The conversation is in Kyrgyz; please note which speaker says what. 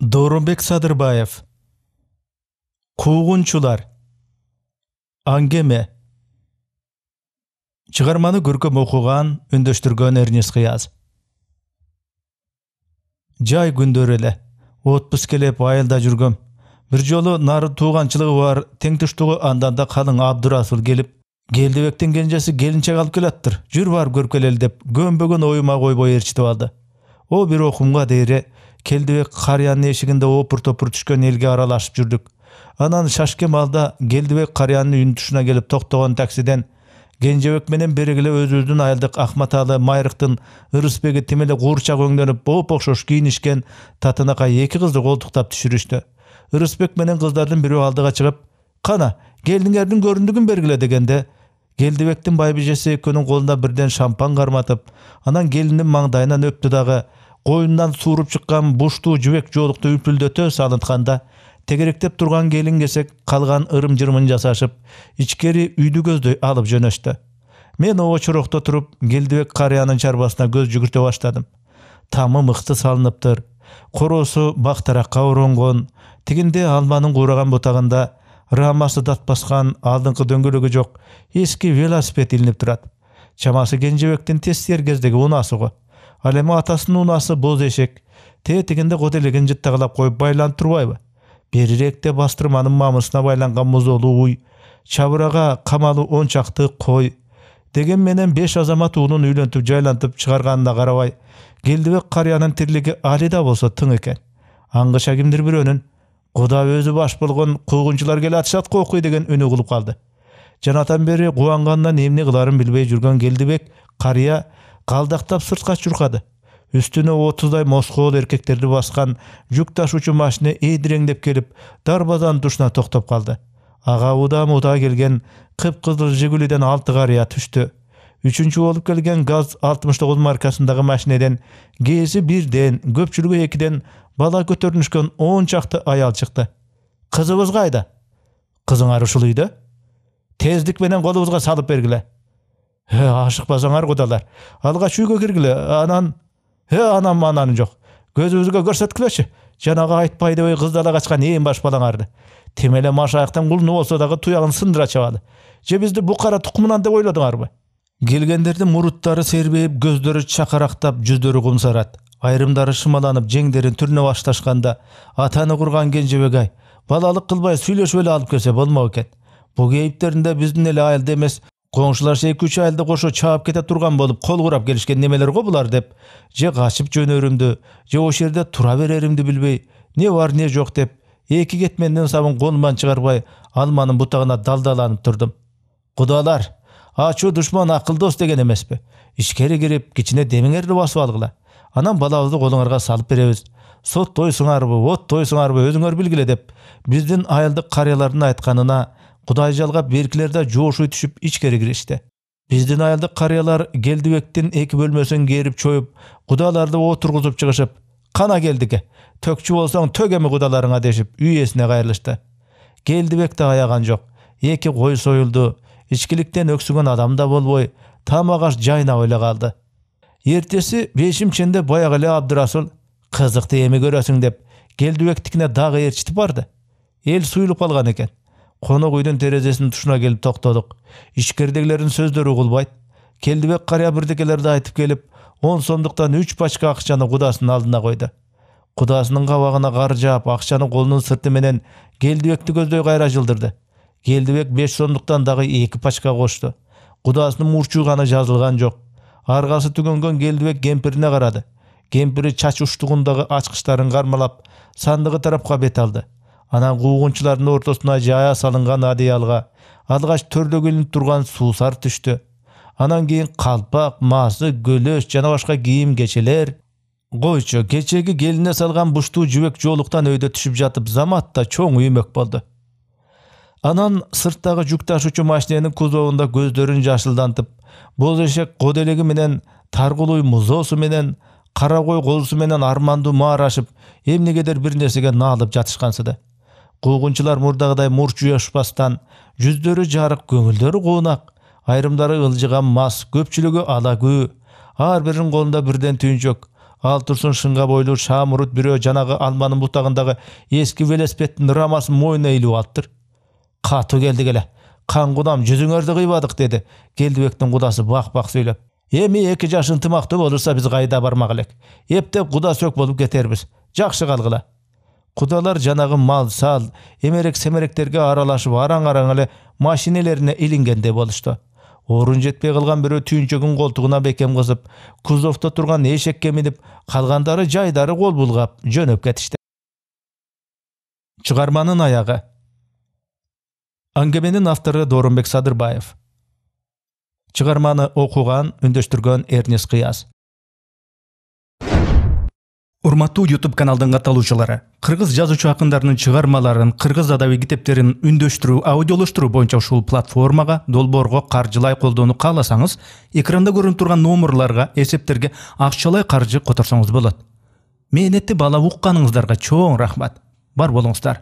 Speaker 1: Дооронбек Садырбаев. Куугунчулар. Аңгеме. Чыгарманы көркөм окуган, үндөштүргөн Эрнест Кыяз. Жай күндөр эле, отпуск келип айылда жүргөм. Бир жолу нары тууганчылыгы бар теңтүштүгү анданда калың Абдурасул келип, Келдибектин кенжеси келинчек алып келаттыр. Жүр барып көрүп келели деп көмбөгөн оюма койбой ээрчитип алды. О бир окумга дейре Келдибек карыянын эшигинде опур-топур түшкөн элге аралашып жүрдүк. Анан шашкен малда Келдибек карыянын үйүнүн тушуна келип токтогон таксиден Кенжебек менен берегиле өзүбүздүн айылдык Акматалы Майрыктын Ырысбеги тим эле куурчак өңдөнүп боп окшош кийинишкен татынакай эки кызды колтуктап түшүрүштү. Ырысбек менен кыздардын бирөө алдыга чыгып, "Кана, келиңердин көрүндүгүн бергиле" дегенде, Келдибектин байбижеси экөөнүн колуна бирден шампан карматып, анан келиндин маңдайынан өптү дагы, коюндан сууруп чыккан буштуу жибек жоолукту үпүлдөтө салынтканда, тегеректеп турган келин кесек калган ырым-жырымын жасашып, ичкери үйдү көздөй алып жөнөштү. Мен очурокто туруп, Келдибек карыянын чарбасына көз жүгүртө баштадым. Тамы мыкты салыныптыр. Короосу бактаракка оронгон, тигинде алманын куураган бутагында рамасы дат баскан алдыңкы дөңгөлөгү жок эски велосипед илинип турат. Чамасы Кенжебектин тестер кездеги унаасы го. Ал эми атасынын унасы боз эшек. Тегинде коделеген жыттагалап коюп байланып турбайбы? Бериректе бастырманын мамысына байланган музолуу уй, чабырага камалуу 10 чакты кой. Деген менен 5 азамат уунун үйлөнтүп жайлантып чыгарганына карабай, Келдибек карыянын тирлиги али да болсо тың экен. Аңгыча кимдир бирөөнүн "Куда өзү баш болгон куугунчулар келе атышат кокуй" деген үнү кулуп калды. Жанатан бери кубангандан эмне кыларын билбей жүргөн Келдибек карыя калдактап сыртка чуркады. Үстүнө 30дай москоол эркектерди баскан жүк ташуучу машина эйдиреңдеп келип, дарбазанын тушуна токтоп калды. Ага удам-удаа келген кыпкызыл Жигулиден 6 карыя түштү. Үчүнчү болуп келген ГАЗ 69 маркасындагы машинеден кээси 1ден, көпчүлүгү 2ден бала көтөрүнүшкөн 10 чакты аял чыкты. "Кызыбыз кайда?" "Кызыңар ушул үйдө. Тездик менен колубузга салып бергиле." "Ашыкпасаңар кудалар. Алгач үйгө киргиле, анан анан жок. Көзүбүзгө көрсөткүлөчү. Жанагы айтпай дебей кыздала качкан ээн баш балаңарды. Тим эле машаяктан кулуну болсо дагы туягын сындыра чабады. Же бизди букара тукумунан деп ойлодуңарбы?" Келгендердин муруттары сербейип, көздөрү чакарактап, жүздөрү кумсарат. Айрымдары шымаланып, жеңдерин түрүнө башташканда, атаны курган Кенжебек ай, балалык кылбай сүйлөшүп эле алып келсе болмок экен. Бу кейиптеринде биздин эле айылда эмес, коңшуларча 2-3 айылды кошо чаап кете турган болуп кол курап келишкен немелер го булар деп, же качып жөнөрүмдү, же ошол жерде тура береримди билбей, не бар не жок деп, эки кетмендин сабын колуман чыгарбай, алманын бутагына далдаланып турдум. Кудалар, ачуу душман акылдос деген эмеспи? Ичкери кирип, кичине демиңерди басып алгыла. Анан балабызды колуңарга салып беребиз. Соттойсуңарбы, оттойсуңарбы өзүңөр билгиле деп, биздин айылдык карыялардын айтканына Кудай жалгап беркилер да жоошуй түшүп ичкери киришти. Биздин айылдык карыялар Келдибектин 2 бөлмөсүн керип чоюп, кудаларды отургузуп чыгышып, "Кана Келдике, төкчү болсоң тök эми кудаларыңа" дешип үй ээсине кайрылышты. Келдибек да аяган жок. 2 кой союлду. Ичкиликтен өксүгөн адам да болбой, тамагаш жайнап эле калды. Эртеси 5-ченде баягы эле Абдурасул "Кызыкты эми көрөсүң" деп Келдибектикине дагы ээрчитип барды. Эл суюлуп калган экен. Конок үйдүн терезесинин тушуна келип токтодук. Ичкеридегилердин сөздөрү угулбайт. Келдибек карыя бирдекелерди айтып келип, 10 сомдуктан 3 пачка акчаны кудасынын алдына койду. Кудасынын кабагына кар жаап, акчаны колунун сырты менен Келдибекти көздөй кайра жылдырды. Келдибек 5 сомдуктан дагы 2 пачка кошту. Кудасынын мурчуганы жазылган жок. Аргасы түгөнгөн Келдибек кемпирине карады. Кемпири чач уштугундагы ачкычтарын кармалап, сандыгы тарапка бет алды. Анан куугунчулардын ортосуна жая салынган адыялга, алгач төрдөгү илинип турган суусар түштү. Анан кийин калпак, масы, көлөш жана башка кийим кечелер. Койчу, кечеги келине салган буштуу жибек жоолуктан өйдө түшүп жатып, замат да чоң үймөк болду. Анан сырттагы жүк ташуучу машиненин кузовунда көздөрүн жашылдантып, боз эшек коделеги менен, таргулуй музоосу менен, кара кой колусу менен армандуу маарашып, эмнегедир бир нерсеге наалып жатышкансыды. Куугунчулар мурдагыдай мурчуяшпастан, жүздөрү жарык, көңүлдөрү куунак, айрымдары ылжыган мас, көпчүлүгү ала күү, ар биринин колунда бирден түйүнчөк, Ал турсун шынга бойлуу Шамурут бирөө жанагы алманын бутагындагы эски велосипедтин рамасын мойнуна илип алыптыр. Катуу келди келе. Кан кудам жүзүңөрдү кыйбадык деди Келдибектин кудасы бак-бак сүйлөп. Эми 2 жаш ынтымактуу болурса биз кайда бармак элек. Эптеп куда сөк болуп кетербиз. Жакшы калгыла. Кудалар жанагы мал, сал, эмерек-семеректерге аралашып араң-араң эле машинелерине илингенде болушту. Орун жетпей калган бирөө түйүнчөгүн колтугуна бекем кызып, кузовто турган эшекке минип, калгандары жайдары кол булгап жөнөп кетишти. Чыгарманын аягы. Аңгеменин автору Дорунбек Садырбаев. Чыгарманы окуган, үндөштүргөн Эрнес Кыяз. Урматтуу YouTube каналдын катталуучулары, кыргыз жазуучу акындарынын чыгармаларын, кыргыз адабий китептерин үндөштүрүү, аудиолоштуруу боюнча ушул платформага, долбоорго каржылай колдоону кааласаңыз, экранда көрүнүп турган номерларга, эсептерге акчалай каржы которсоңуз болот. Мээнетти баалап укканыңыздарга чоң рахмат. Бар болуңуздар.